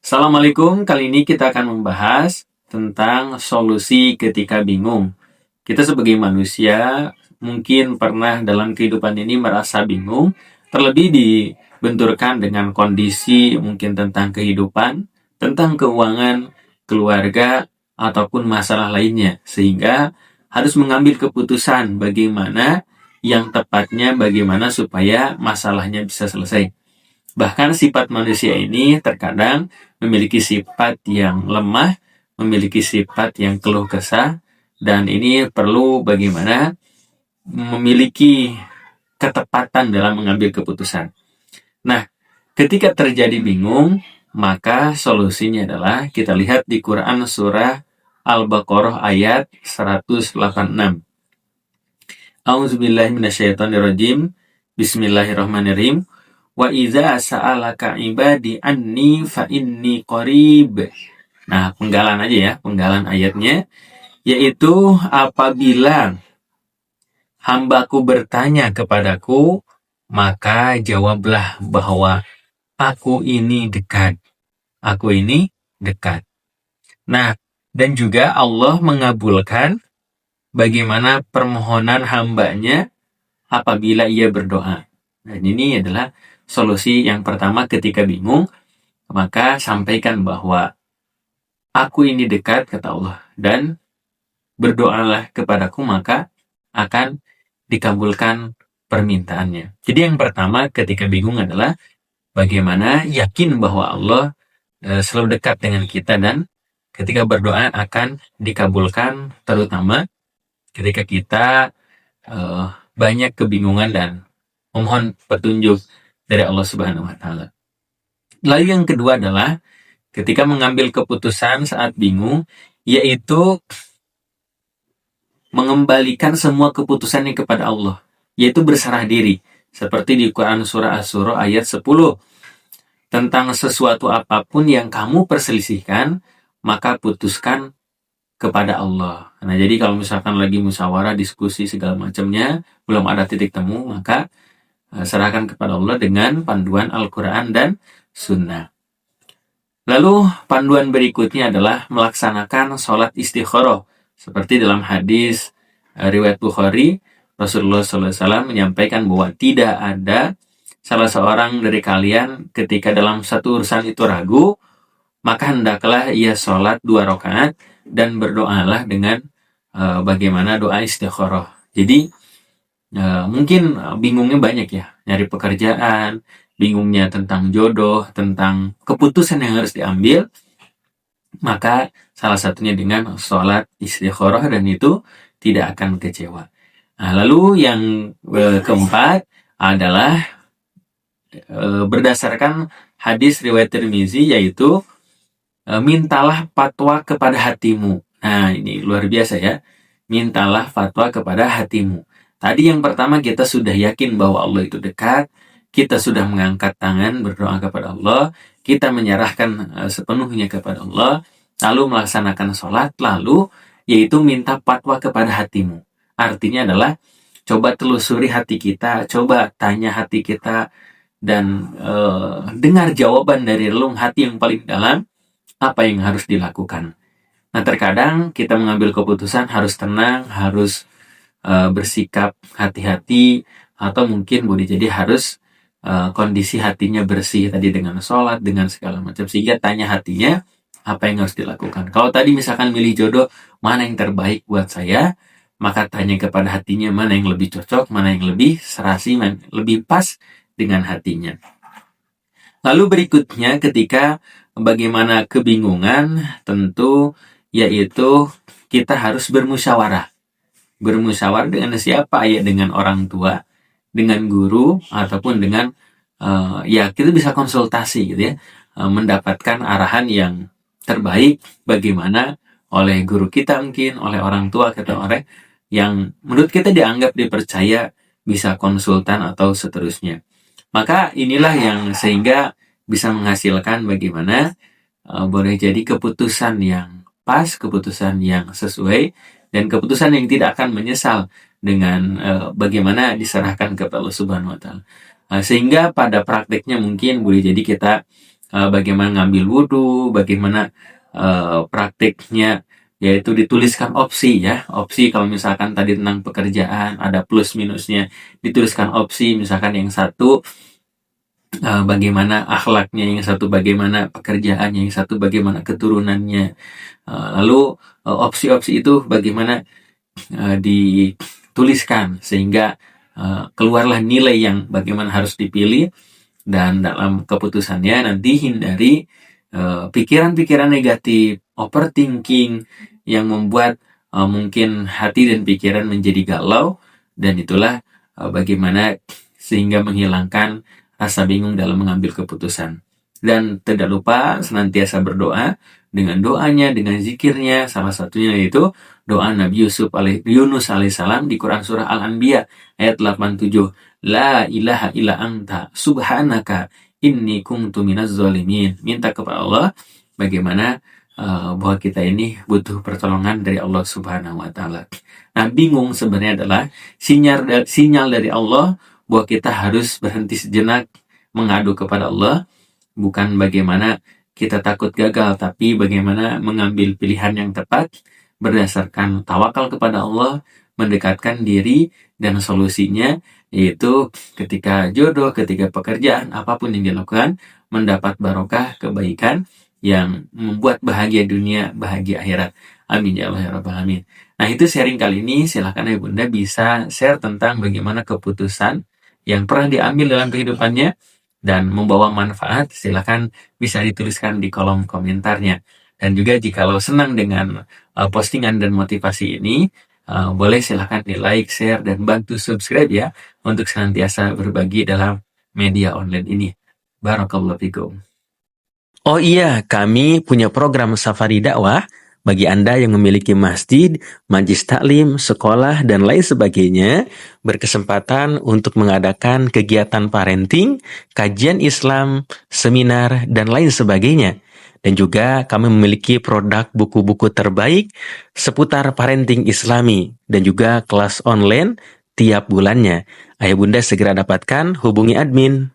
Assalamualaikum, kali ini kita akan membahas tentang solusi ketika bingung. Kita sebagai manusia mungkin pernah dalam kehidupan ini merasa bingung, terlebih dibenturkan dengan kondisi mungkin tentang kehidupan, tentang keuangan, keluarga, ataupun masalah lainnya. Sehingga harus mengambil keputusan bagaimana yang tepatnya, bagaimana supaya masalahnya bisa selesai. Bahkan sifat manusia ini terkadang memiliki sifat yang lemah, memiliki sifat yang keluh kesah, dan ini perlu bagaimana memiliki ketepatan dalam mengambil keputusan. Nah, ketika terjadi bingung, maka solusinya adalah kita lihat di Quran surah Al-Baqarah ayat 186. A'udzubillahi minasyaitonirrajim. Bismillahirrahmanirrahim. Wa iza sa'alaka ibadi anni fa inni qarib. Nah, penggalan aja ya, penggalan ayatnya, yaitu apabila hambaku bertanya kepadaku, maka jawablah bahwa aku ini dekat. Aku ini dekat. Nah, dan juga Allah mengabulkan bagaimana permohonan hambanya apabila ia berdoa. Dan ini adalah solusi yang pertama ketika bingung, maka sampaikan bahwa aku ini dekat, kata Allah, dan berdoalah kepadaku, maka akan dikabulkan permintaannya. Jadi yang pertama ketika bingung adalah bagaimana yakin bahwa Allah selalu dekat dengan kita, dan ketika berdoa akan dikabulkan, terutama ketika kita banyak kebingungan dan memohon petunjuk dari Allah Subhanahu wa Ta'ala. Lalu yang kedua adalah ketika mengambil keputusan saat bingung, yaitu mengembalikan semua keputusannya kepada Allah, yaitu berserah diri. Seperti di Quran surah Asy-Syura ayat 10. Tentang sesuatu apapun yang kamu perselisihkan, maka putuskan kepada Allah. Nah, jadi kalau misalkan lagi musyawarah, diskusi segala macamnya, belum ada titik temu, maka serahkan kepada Allah dengan panduan Al-Quran dan Sunnah. Lalu panduan berikutnya adalah melaksanakan sholat istikharah. Seperti dalam hadis riwayat Bukhari, Rasulullah SAW menyampaikan bahwa tidak ada salah seorang dari kalian ketika dalam satu urusan itu ragu, maka hendaklah ia sholat 2 rakaat dan berdoalah dengan bagaimana doa istikharah. Jadi mungkin bingungnya banyak ya, nyari pekerjaan, bingungnya tentang jodoh, tentang keputusan yang harus diambil, maka salah satunya dengan sholat istikharah, dan itu tidak akan kecewa. Nah, lalu yang keempat adalah berdasarkan hadis riwayat Tirmizi, yaitu mintalah fatwa kepada hatimu. Nah, ini luar biasa ya, mintalah fatwa kepada hatimu. Tadi yang pertama kita sudah yakin bahwa Allah itu dekat, kita sudah mengangkat tangan berdoa kepada Allah, kita menyerahkan sepenuhnya kepada Allah, lalu melaksanakan sholat, lalu yaitu minta fatwa kepada hatimu. Artinya adalah coba telusuri hati kita, coba tanya hati kita, dan dengar jawaban dari relung hati yang paling dalam, apa yang harus dilakukan. Nah, terkadang kita mengambil keputusan harus tenang, harus bersikap hati-hati, atau mungkin boleh jadi harus kondisi hatinya bersih tadi dengan sholat, dengan segala macam, sehingga tanya hatinya apa yang harus dilakukan. Kalau tadi misalkan milih jodoh, mana yang terbaik buat saya, maka tanya kepada hatinya mana yang lebih cocok, mana yang lebih serasi, mana yang lebih pas dengan hatinya. Lalu berikutnya ketika bagaimana kebingungan, tentu yaitu kita harus bermusyawarah. Bermusyawarah dengan siapa? Ya dengan orang tua, dengan guru, ataupun dengan ya kita bisa konsultasi gitu ya, mendapatkan arahan yang terbaik bagaimana oleh guru kita, mungkin oleh orang tua kita, oleh yang menurut kita dianggap dipercaya, bisa konsultan atau seterusnya. Maka inilah yang sehingga bisa menghasilkan bagaimana boleh jadi keputusan yang pas, keputusan yang sesuai, dan keputusan yang tidak akan menyesal dengan bagaimana diserahkan kepada Allah Subhanahu wa Ta'ala. Sehingga pada prakteknya mungkin boleh jadi kita bagaimana ngambil wudhu, bagaimana praktiknya, yaitu dituliskan opsi ya. Opsi kalau misalkan tadi tentang pekerjaan ada plus minusnya, dituliskan opsi, misalkan yang satu bagaimana akhlaknya, yang satu bagaimana pekerjaannya, yang satu bagaimana keturunannya. Lalu opsi-opsi itu bagaimana dituliskan sehingga keluarlah nilai yang bagaimana harus dipilih, dan dalam keputusannya nanti hindari pikiran-pikiran negatif, overthinking yang membuat mungkin hati dan pikiran menjadi galau, dan itulah bagaimana sehingga menghilangkan rasa bingung dalam mengambil keputusan. Dan tidak lupa senantiasa berdoa dengan doanya, dengan zikirnya. Salah satunya yaitu doa Nabi Yunus alaihissalam di Quran surah Al-Anbiya ayat 87. La ilaha illa anta subhanaka inni kuntu minaz zalimin. Minta kepada Allah bagaimana bahwa kita ini butuh pertolongan dari Allah Subhanahu wa taala. Nah, bingung sebenarnya adalah sinyal dari Allah bahwa kita harus berhenti sejenak mengadu kepada Allah, bukan bagaimana kita takut gagal, tapi bagaimana mengambil pilihan yang tepat berdasarkan tawakal kepada Allah, mendekatkan diri, dan solusinya yaitu ketika jodoh, ketika pekerjaan, apapun yang dilakukan, mendapat barokah, kebaikan yang membuat bahagia dunia, bahagia akhirat. Amin ya Allah ya Rabbal Alamin. Nah, itu sharing kali ini. Silakan Ayah Bunda bisa share tentang bagaimana keputusan yang pernah diambil dalam kehidupannya dan membawa manfaat. Silakan bisa dituliskan di kolom komentarnya. Dan juga jikalau senang dengan postingan dan motivasi ini, boleh silakan di like, share, dan bantu subscribe ya, untuk senantiasa berbagi dalam media online ini. Barakallahu fikum. Oh iya, kami punya program Safari Dakwah bagi Anda yang memiliki masjid, majlis taklim, sekolah, dan lain sebagainya, berkesempatan untuk mengadakan kegiatan parenting, kajian Islam, seminar, dan lain sebagainya. Dan juga kami memiliki produk buku-buku terbaik seputar parenting Islami, dan juga kelas online tiap bulannya. Ayah Bunda segera dapatkan, hubungi admin.